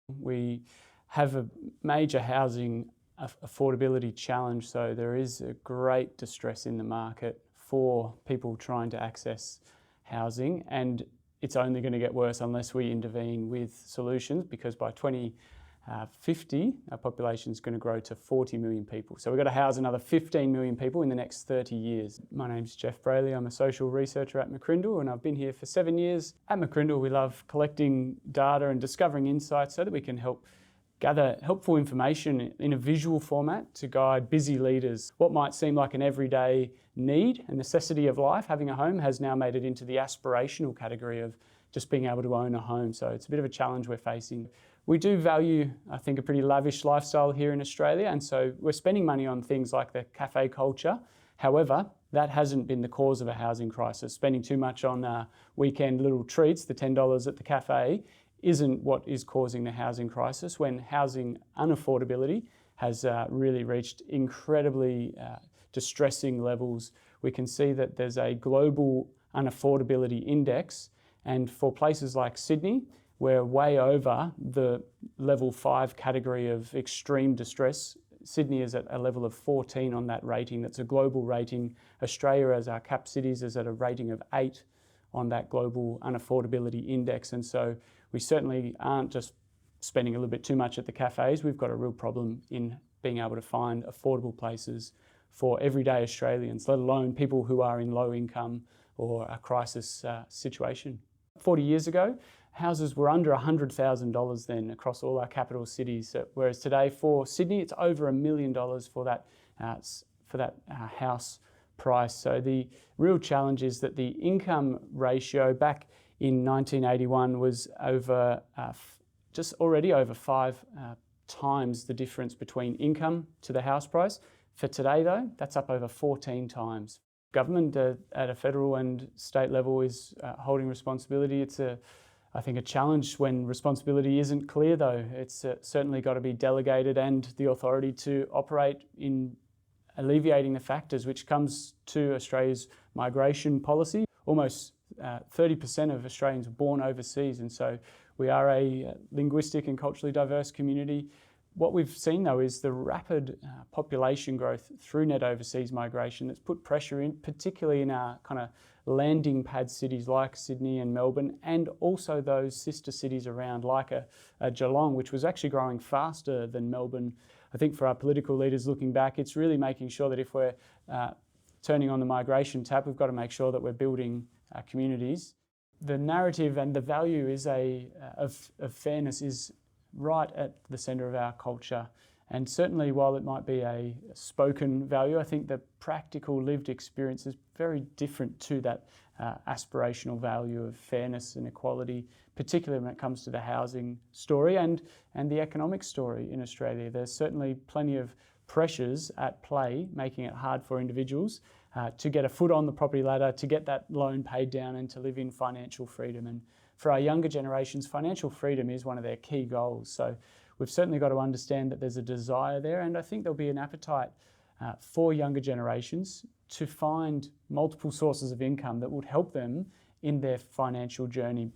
We have a major housing affordability challenge, so there is a great distress in the market for people trying to access housing, and it's only going to get worse unless we intervene with solutions, because by 2050 our population is going to grow to 40 million people. So we've got to house another 15 million people in the next 30 years. My name's Geoff Brailey. I'm a social researcher at McCrindle, and I've been here for 7 years. At McCrindle, we love collecting data and discovering insights so that we can help gather helpful information in a visual format to guide busy leaders. What might seem like an everyday need and necessity of life, having a home, has now made it into the aspirational category of just being able to own a home. So it's a bit of a challenge we're facing. We do value, I think, a pretty lavish lifestyle here in Australia, and so we're spending money on things like the cafe culture. However, that hasn't been the cause of a housing crisis. Spending too much on weekend little treats, the $10 at the cafe, isn't what is causing the housing crisis, when housing unaffordability has really reached incredibly distressing levels. We can see that there's a global unaffordability index, and for places like Sydney, we're way over the level 5 category of extreme distress. Sydney is at a level of 14 on that rating. That's a global rating. Australia, as our cap cities, is at a rating of 8 on that global unaffordability index. And so we certainly aren't just spending a little bit too much at the cafes. We've got a real problem in being able to find affordable places for everyday Australians, let alone people who are in low income or a crisis situation. 40 years ago, houses were under $100,000 then across all our capital cities, whereas today for Sydney it's over $1 million for that house price. So the real challenge is that the income ratio back in 1981 was over just already over 5 times the difference between income to the house price. For today though, that's up over 14 times. Government at a federal and state level is holding responsibility. It's I think a challenge when responsibility isn't clear though. It's certainly got to be delegated and the authority to operate in alleviating the factors, which comes to Australia's migration policy. Almost 30% of Australians are born overseas, and so we are a linguistic and culturally diverse community. What we've seen though is the rapid population growth through net overseas migration that's put pressure in, particularly in our kind of landing pad cities like Sydney and Melbourne, and also those sister cities around like a Geelong, which was actually growing faster than Melbourne. I think for our political leaders looking back, it's really making sure that if we're turning on the migration tap, we've got to make sure that we're building communities. The narrative and the value is of fairness is right at the centre of our culture. And certainly while it might be a spoken value, I think the practical lived experience is very different to that aspirational value of fairness and equality, particularly when it comes to the housing story and the economic story in Australia. There's certainly plenty of pressures at play, making it hard for individuals to get a foot on the property ladder, to get that loan paid down and to live in financial freedom. And for our younger generations, financial freedom is one of their key goals. So we've certainly got to understand that there's a desire there, and I think there'll be an appetite for younger generations to find multiple sources of income that would help them in their financial journey.